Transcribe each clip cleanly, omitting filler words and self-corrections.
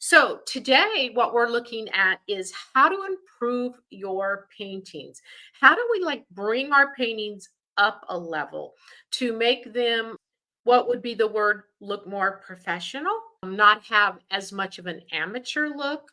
So today, what we're looking at is how to improve your paintings. How do we bring our paintings up a level to make them, what would be the word, look more professional, not have as much of an amateur look,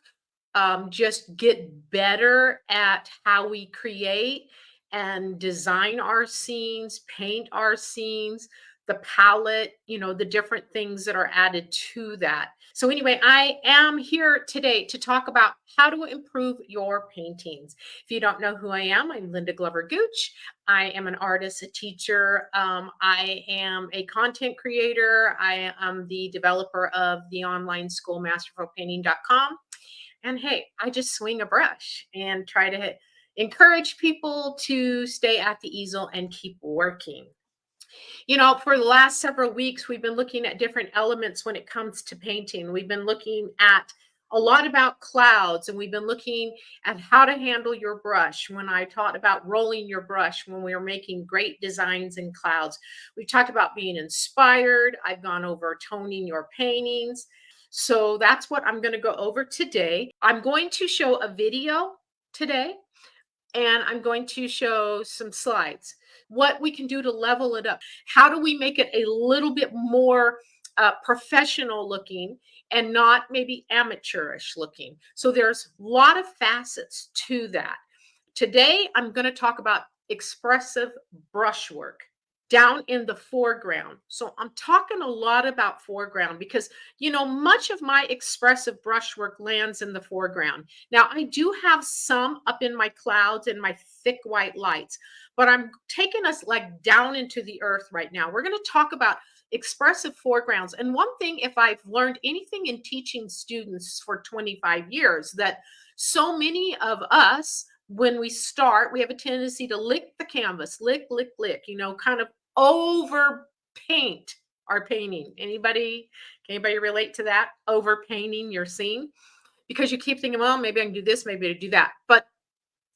just get better at how we create and design our scenes, paint our scenes, the palette, the different things that are added to that. So, anyway, I am here today to talk about how to improve your paintings. If you don't know who I am, I'm Linda Glover Gooch. I am an artist, a teacher. I am a content creator. I am the developer of the online school masterfulpainting.com. And hey, I just swing a brush and try to encourage people to stay at the easel and keep working. For the last several weeks, we've been looking at different elements when it comes to painting. We've been looking at a lot about clouds, and we've been looking at how to handle your brush. When I taught about rolling your brush when we were making great designs in clouds, we talked about being inspired. I've gone over toning your paintings. So that's what I'm going to go over today. I'm going to show a video today, and I'm going to show some slides, what we can do to level it up. How do we make it a little bit more professional looking and not maybe amateurish looking? So there's a lot of facets to that. Today, I'm going to talk about expressive brushwork down in the foreground. So I'm talking a lot about foreground because, much of my expressive brushwork lands in the foreground. Now, I do have some up in my clouds and my thick white lights, but I'm taking us down into the earth right now. We're going to talk about expressive foregrounds. And one thing, if I've learned anything in teaching students for 25 years, that so many of us, when we start, we have a tendency to lick the canvas, lick, kind of over paint our painting. Anybody relate to that? Over painting your scene? Because you keep thinking, well, maybe I can do this, maybe I do that. But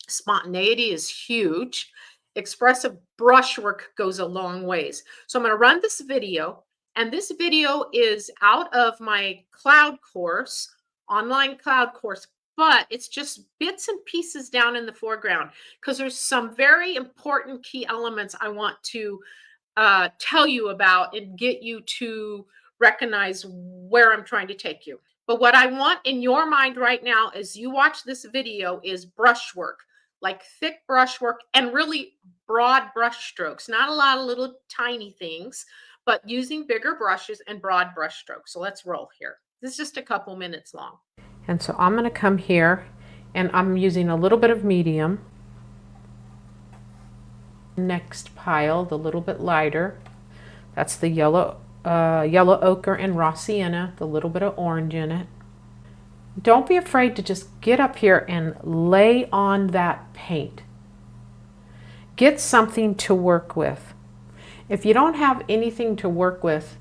spontaneity is huge. Expressive brushwork goes a long ways. So I'm going to run this video, and this video is out of my cloud course, online cloud course, but it's just bits and pieces down in the foreground because there's some very important key elements I want to tell you about and get you to recognize where I'm trying to take you. But what I want in your mind right now as you watch this video is brushwork, like thick brushwork and really broad brush strokes, not a lot of little tiny things, but using bigger brushes and broad brush strokes. So let's roll here. This is just a couple minutes long. And so I'm going to come here and I'm using a little bit of medium. Next pile, the little bit lighter, that's the yellow ochre and raw sienna, the little bit of orange in it. Don't be afraid to just get up here and lay on that paint. Get something to work with. If you don't have anything to work with,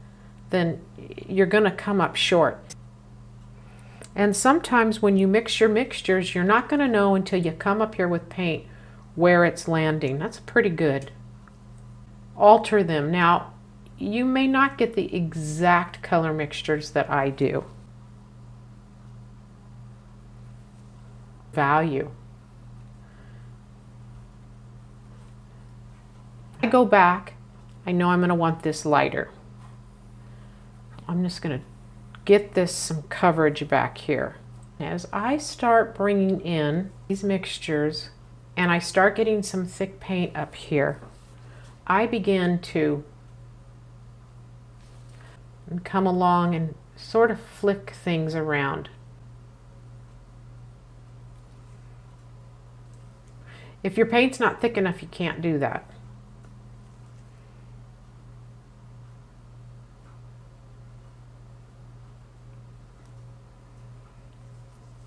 then you're going to come up short. And sometimes when you mix your mixtures, you're not going to know until you come up here with paint where it's landing. That's pretty good. Alter them. Now, you may not get the exact color mixtures that I do. Value. I go back. I know I'm going to want this lighter. I'm just going to get this some coverage back here. As I start bringing in these mixtures and I start getting some thick paint up here, I begin to come along and sort of flick things around. If your paint's not thick enough, you can't do that.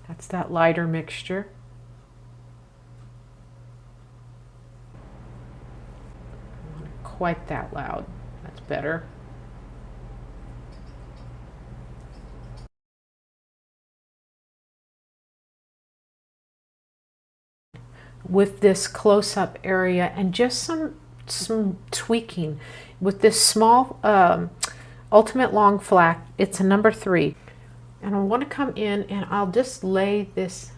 That's that lighter mixture. Not quite that loud. That's better. With this close-up area and just some tweaking with this small ultimate long flat. It's a number 3. And I want to come in and I'll just lay this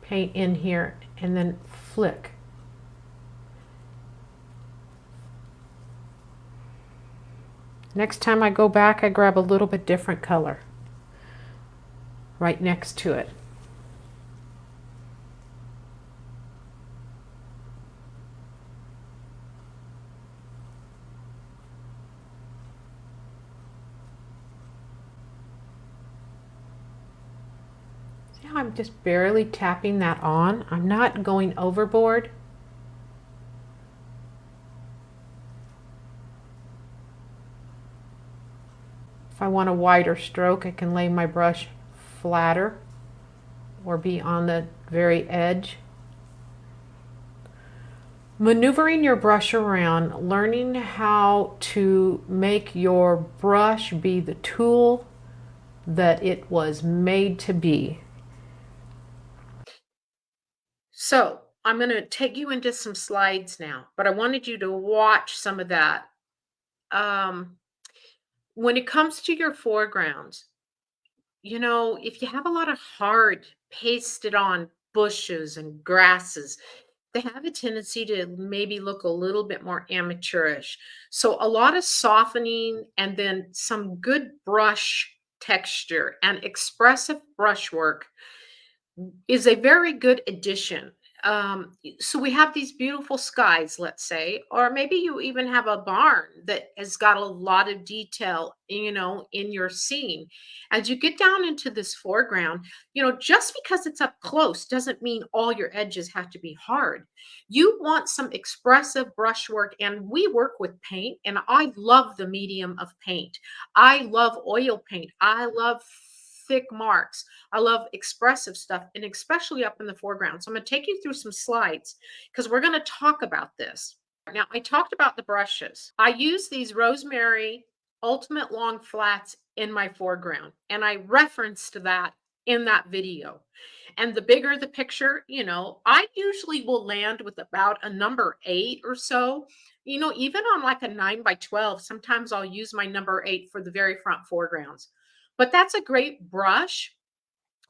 paint in here and then flick. Next time I go back, I grab a little bit different color right next to it. See how I'm just barely tapping that on? I'm not going overboard. If I want a wider stroke, I can lay my brush flatter or be on the very edge. Maneuvering your brush around, learning how to make your brush be the tool that it was made to be. So I'm going to take you into some slides now, but I wanted you to watch some of that. Um, when it comes to your foregrounds, if you have a lot of hard pasted on bushes and grasses, they have a tendency to maybe look a little bit more amateurish. So a lot of softening and then some good brush texture and expressive brushwork is a very good addition. So we have these beautiful skies, let's say, or maybe you even have a barn that has got a lot of detail, in your scene. As you get down into this foreground, just because it's up close doesn't mean all your edges have to be hard. You want some expressive brushwork, and we work with paint, and I love the medium of paint. I love oil paint. I love thick marks. I love expressive stuff, and especially up in the foreground. So I'm going to take you through some slides because we're going to talk about this. Now, I talked about the brushes. I use these Rosemary Ultimate Long Flats in my foreground, and I referenced that in that video. And the bigger the picture, I usually will land with about a number 8 or so. Even on like a 9 by 12, sometimes I'll use my number 8 for the very front foregrounds. But that's a great brush.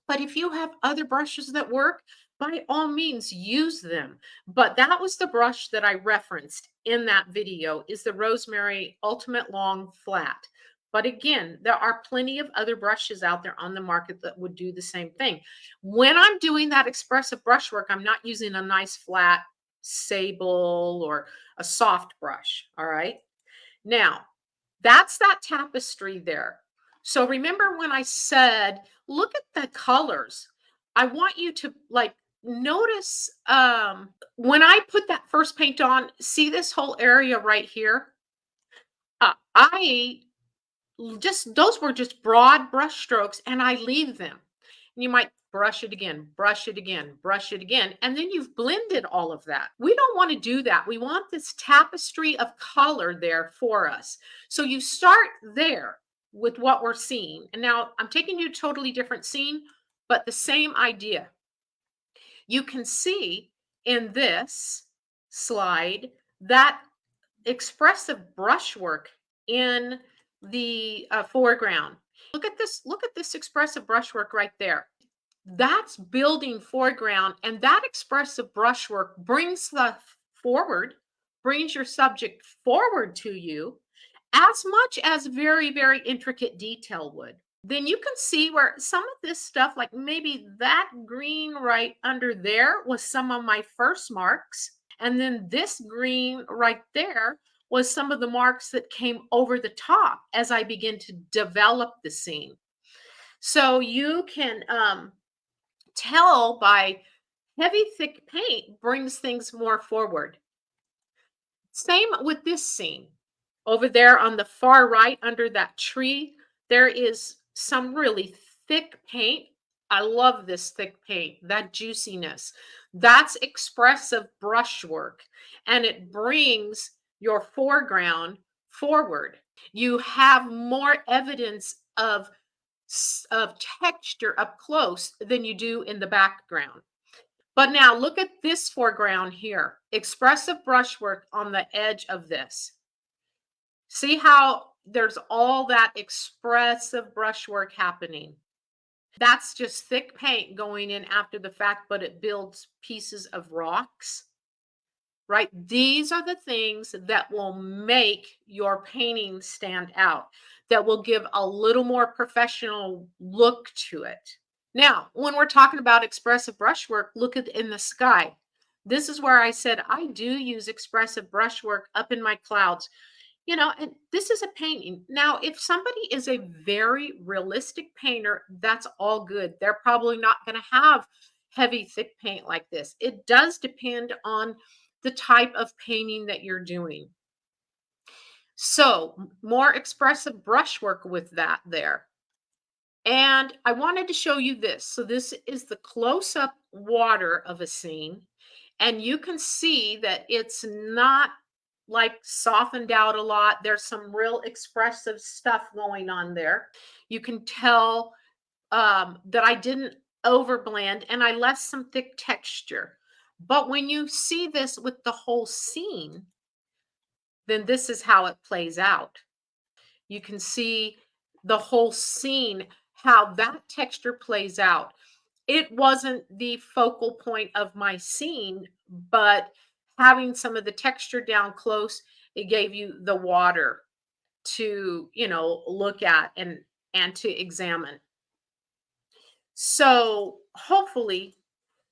But if you have other brushes that work, by all means use them. But that was the brush that I referenced in that video, is the Rosemary Ultimate Long Flat. But again, there are plenty of other brushes out there on the market that would do the same thing. When I'm doing that expressive brushwork, I'm not using a nice flat sable or a soft brush. All right. Now, that's that tapestry there. So remember when I said, look at the colors. I want you to notice when I put that first paint on, see this whole area right here? I just, those were just broad brush strokes, and I leave them. And you might brush it again, brush it again, brush it again, and then you've blended all of that. We don't want to do that. We want this tapestry of color there for us. So you start there with what we're seeing. And now I'm taking you to a totally different scene, but the same idea. You can see in this slide that expressive brushwork in the foreground. Look at this. Look at this expressive brushwork right there. That's building foreground, and that expressive brushwork brings the forward, brings your subject forward to you as much as very, very intricate detail would. Then you can see where some of this stuff, like maybe that green right under there, was some of my first marks. And then this green right there was some of the marks that came over the top as I begin to develop the scene. So you can tell by heavy, thick paint brings things more forward. Same with this scene. Over there on the far right under that tree, there is some really thick paint. I love this thick paint, that juiciness. That's expressive brushwork, and it brings your foreground forward. You have more evidence of texture up close than you do in the background. But now look at this foreground here. Expressive brushwork on the edge of this. See how there's all that expressive brushwork happening. That's just thick paint going in after the fact, but it builds pieces of rocks, right? These are the things that will make your painting stand out, that will give a little more professional look to it. Now, when we're talking about expressive brushwork, look at in the sky. This is where I said I do use expressive brushwork up in my clouds. And this is a painting. Now, if somebody is a very realistic painter, that's all good. They're probably not going to have heavy, thick paint like this. It does depend on the type of painting that you're doing. So, more expressive brushwork with that there. And I wanted to show you this. So, this is the close up water of a scene. And you can see that it's not like softened out a lot. There's some real expressive stuff going on there. You can tell that I didn't overblend and I left some thick texture. But when you see this with the whole scene, then this is how it plays out. You can see the whole scene, how that texture plays out. It wasn't the focal point of my scene, but having some of the texture down close, it gave you the water to, look at and to examine. So hopefully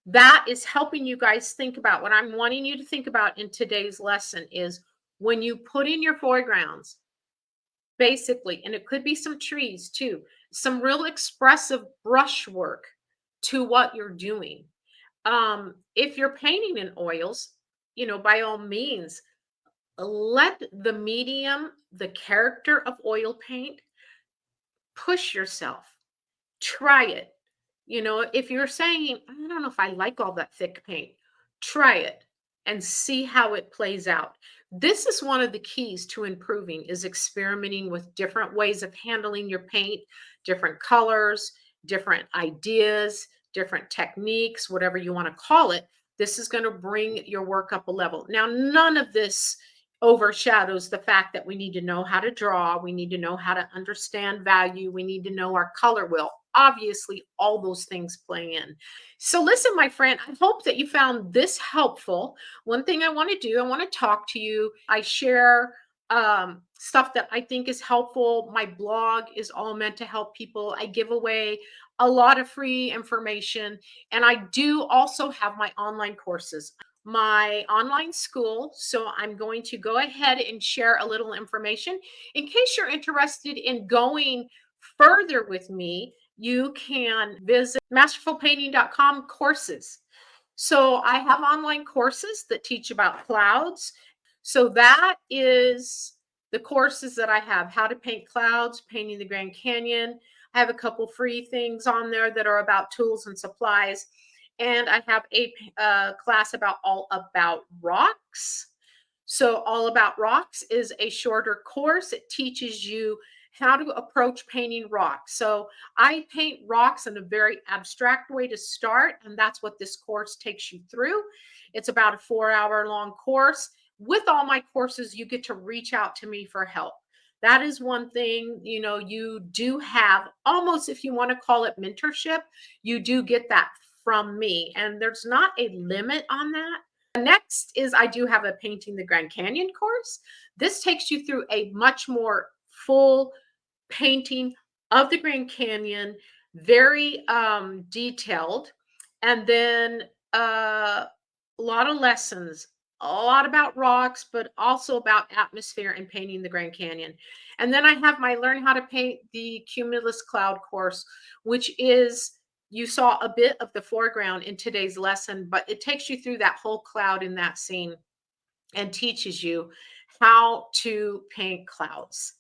that is helping you guys think about what I'm wanting you to think about in today's lesson is when you put in your foregrounds, basically, and it could be some trees too, some real expressive brushwork to what you're doing. If you're painting in oils, by all means, let the medium, the character of oil paint, push yourself. Try it. If you're saying, I don't know if I like all that thick paint, try it and see how it plays out. This is one of the keys to improving is experimenting with different ways of handling your paint, different colors, different ideas, different techniques, whatever you want to call it. This is going to bring your work up a level. Now, none of this overshadows the fact that we need to know how to draw. We need to know how to understand value. We need to know our color wheel. Obviously, all those things play in. So listen, my friend, I hope that you found this helpful. One thing I want to do, I want to talk to you. I share stuff that I think is helpful. My blog is all meant to help people. I give away a lot of free information. And I do also have my online courses, my online school. So I'm going to go ahead and share a little information. In case you're interested in going further with me, you can visit masterfulpainting.com courses. So I have online courses that teach about clouds. So that is the courses that I have: how to paint clouds, painting the Grand Canyon. I have a couple free things on there that are about tools and supplies. And I have a class all about rocks. So All About Rocks is a shorter course. It teaches you how to approach painting rocks. So I paint rocks in a very abstract way to start, and that's what this course takes you through. It's about a 4-hour long course. With all my courses, you get to reach out to me for help. That is one thing, you do have almost, if you want to call it mentorship, you do get that from me. And there's not a limit on that. Next is I do have a Painting the Grand Canyon course. This takes you through a much more full painting of the Grand Canyon, very detailed. And then a lot of lessons, a lot about rocks, but also about atmosphere and painting the Grand Canyon. And then I have my Learn How to Paint the Cumulus Cloud course, which is, you saw a bit of the foreground in today's lesson, but it takes you through that whole cloud in that scene and teaches you how to paint clouds.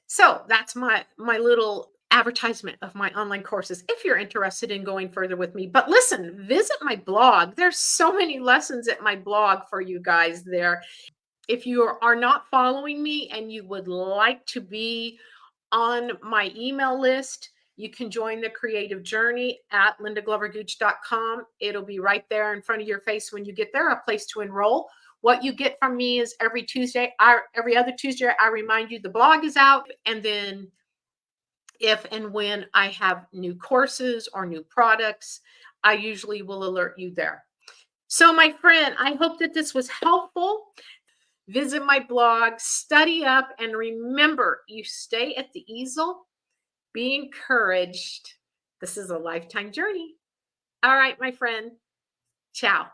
So that's my little advertisement of my online courses if you're interested in going further with me. But listen, visit my blog. There's so many lessons at my blog for you guys there. If you are not following me and you would like to be on my email list, you can join the creative journey at lindaglovergooch.com. It'll be right there in front of your face when you get there, a place to enroll. What you get from me is every other Tuesday, I remind you the blog is out. And then if and when I have new courses or new products, I usually will alert you there. So, my friend, I hope that this was helpful. Visit my blog, study up, and remember, you stay at the easel. Be encouraged. This is a lifetime journey. All right, my friend. Ciao.